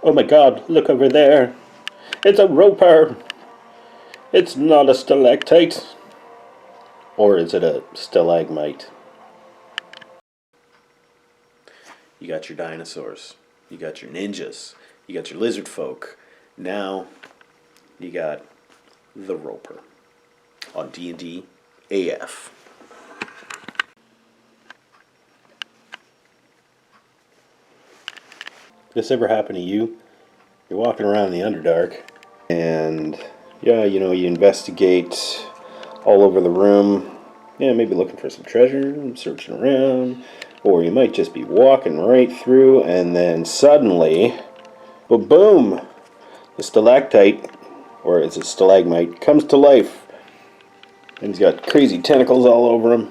Oh my god, look over there. It's a roper. It's not a stalactite. Or is it a stalagmite? You got your dinosaurs. You got your ninjas. You got your lizard folk. Now, you got the roper on D&D AF. This ever happened to you? You're walking around in the Underdark, and yeah, you know, you investigate all over the room. Yeah, maybe looking for some treasure, searching around, or you might just be walking right through, and then suddenly, boom, the stalactite, or it's a stalagmite, comes to life. And he's got crazy tentacles all over him.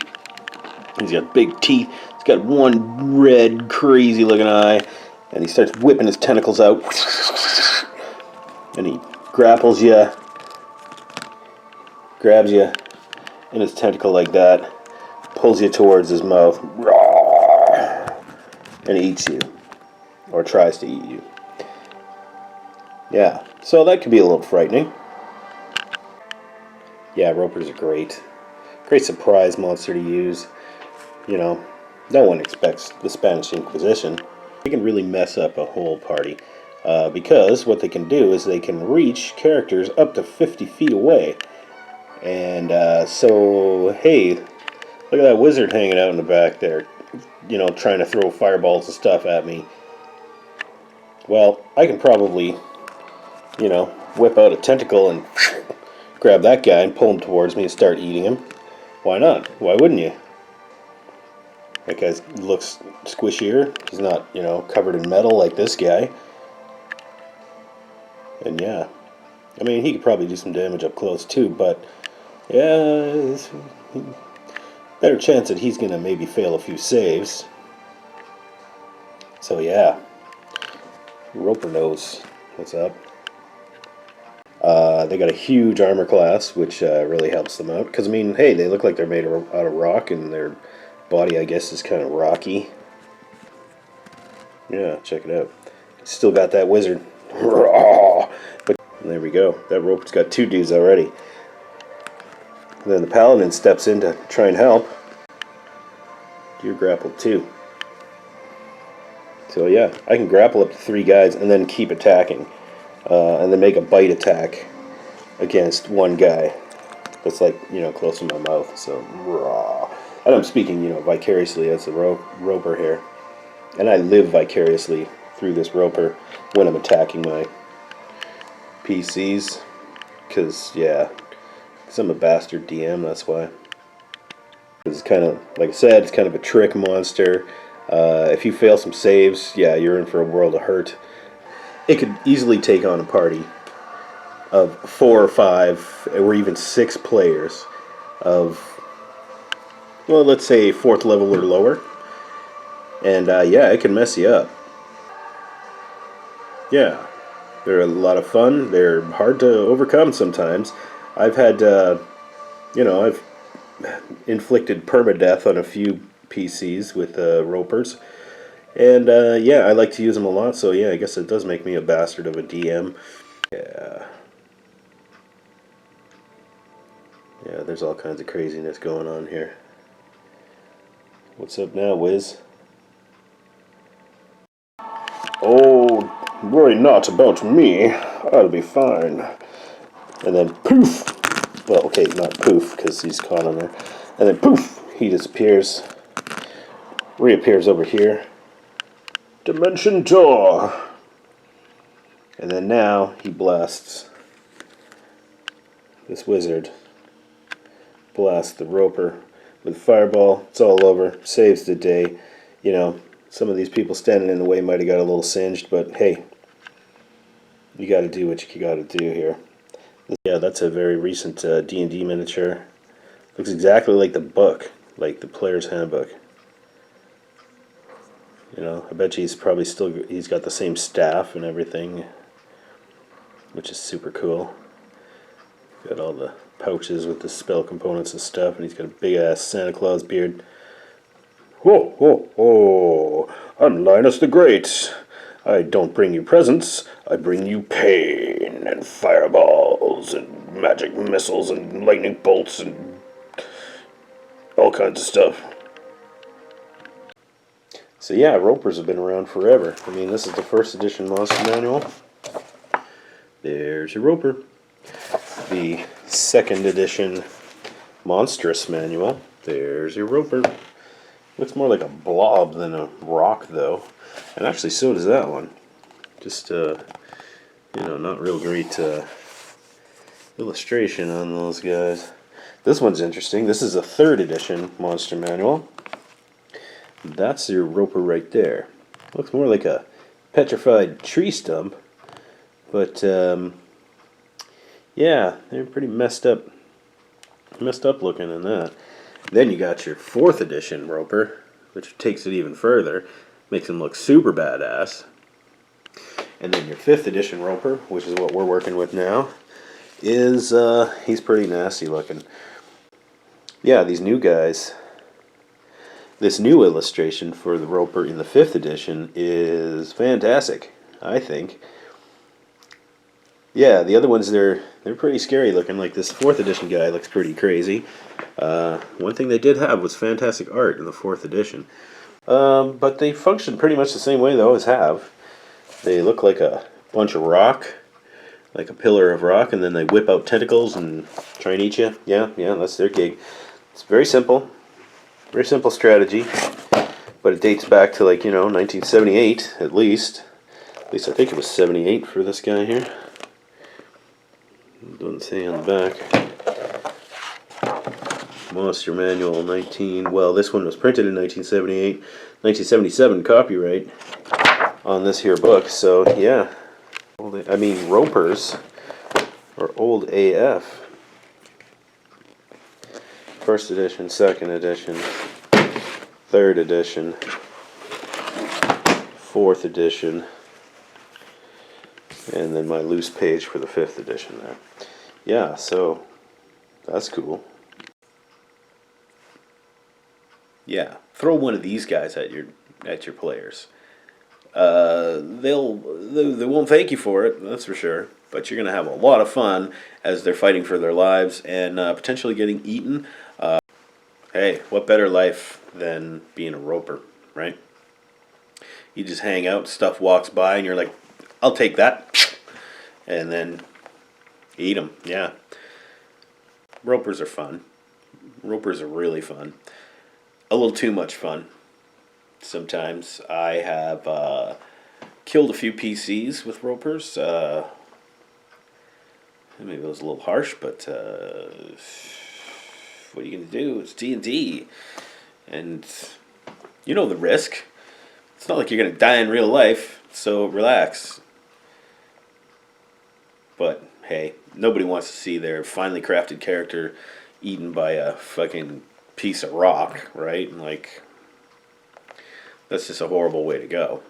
He's got big teeth. He's got one red, crazy looking eye. And he starts whipping his tentacles out. And he grapples you. Grabs you in his tentacle like that. Pulls you towards his mouth. And eats you. Or tries to eat you. Yeah, so that could be a little frightening. Yeah, ropers are great. Great surprise monster to use. You know, no one expects the Spanish Inquisition. They can really mess up a whole party. Because what they can do is they can reach characters up to 50 feet away. And so, hey, look at that wizard hanging out in the back there. You know, trying to throw fireballs and stuff at me. Well, I can probably, you know, whip out a tentacle and grab that guy and pull him towards me and start eating him. Why not? Why wouldn't you? That guy looks squishier. He's not, you know, covered in metal like this guy. And yeah, I mean, he could probably do some damage up close too, but yeah, better chance that he's going to maybe fail a few saves. So yeah, Roper knows what's up. They got a huge armor class, which really helps them out. Because, I mean, hey, they look like they're made out of rock, and their body, I guess, is kind of rocky. Yeah, check it out. Still got that wizard. But there we go. That rope's got 2 dudes already. And then the paladin steps in to try and help. You're grappled too. So yeah, I can grapple up to 3 guys and then keep attacking. And then make a bite attack against one guy that's, like, you know, close to my mouth. So, and I'm speaking, you know, vicariously as a roper here. And I live vicariously through this roper when I'm attacking my PCs. Because, yeah, I'm a bastard DM, that's why. It's kind of, like I said, it's kind of a trick monster. If you fail some saves, yeah, you're in for a world of hurt. It could easily take on a party of 4 or 5 or even 6 players of, well, let's say 4th level or lower. And yeah, it can mess you up. Yeah, they're a lot of fun. They're hard to overcome sometimes. I've had, you know, I've inflicted permadeath on a few PCs with ropers. And yeah, I like to use them a lot, so yeah, I guess it does make me a bastard of a DM. Yeah. Yeah, there's all kinds of craziness going on here. What's up now, Wiz? Oh, worry not about me. I'll be fine. And then poof! Well, okay, not poof, because he's caught on there. And then poof! He disappears. Reappears over here. Dimension door! And then now he blasts this wizard. Blasts the roper with fireball. It's all over. Saves the day. You know, some of these people standing in the way might have got a little singed, but hey, you got to do what you got to do here. Yeah, that's a very recent D&D miniature. Looks exactly like the book, like the player's handbook. You know, I bet you he's got the same staff and everything, which is super cool. Got all the pouches with the spell components and stuff, and he's got a big ass Santa Claus beard. Whoa, whoa, whoa! I'm Linus the Great. I don't bring you presents, I bring you pain and fireballs and magic missiles and lightning bolts and all kinds of stuff. So yeah, ropers have been around forever. I mean, this is the first edition monster manual. There's your roper. The second edition monstrous manual. There's your roper. Looks more like a blob than a rock, though. And actually, so does that one. Just, you know, not real great illustration on those guys. This one's interesting. This is a third edition monster manual. That's your roper right there. Looks more like a petrified tree stump. But, yeah, they're pretty messed up looking in that. Then you got your fourth edition roper, which takes it even further, makes him look super badass. And then your fifth edition roper, which is what we're working with now, is he's pretty nasty looking. Yeah, these new guys. This new illustration for the roper in the fifth edition is fantastic, I think. Yeah, the other ones, they're pretty scary looking. Like this fourth edition guy looks pretty crazy. One thing they did have was fantastic art in the fourth edition. But they function pretty much the same way they always have. They look like a bunch of rock, like a pillar of rock, and then they whip out tentacles and try and eat you. Yeah, that's their gig. It's very simple strategy, but it dates back to, like, 1978 at least. At least I think it was 78 for this guy here. Doesn't say on the back. Monster Manual 19. Well, this one was printed in 1978, 1977 copyright on this here book. So yeah, I mean, ropers are old AF. First edition, second edition, third edition, fourth edition, and then my loose page for the fifth edition there. Yeah, so that's cool. Yeah, throw one of these guys at your players. They won't thank you for it, that's for sure. But you're gonna have a lot of fun as they're fighting for their lives and potentially getting eaten. Hey, what better life than being a roper, right? You just hang out, stuff walks by, and you're like, I'll take that, and then eat them. Yeah, ropers are fun. Ropers are really fun. A little too much fun. Sometimes I have killed a few PCs with ropers. Maybe it was a little harsh, but what are you going to do? It's D&D. And you know the risk. It's not like you're going to die in real life, so relax. But hey, nobody wants to see their finely crafted character eaten by a fucking piece of rock, right? Like, that's just a horrible way to go.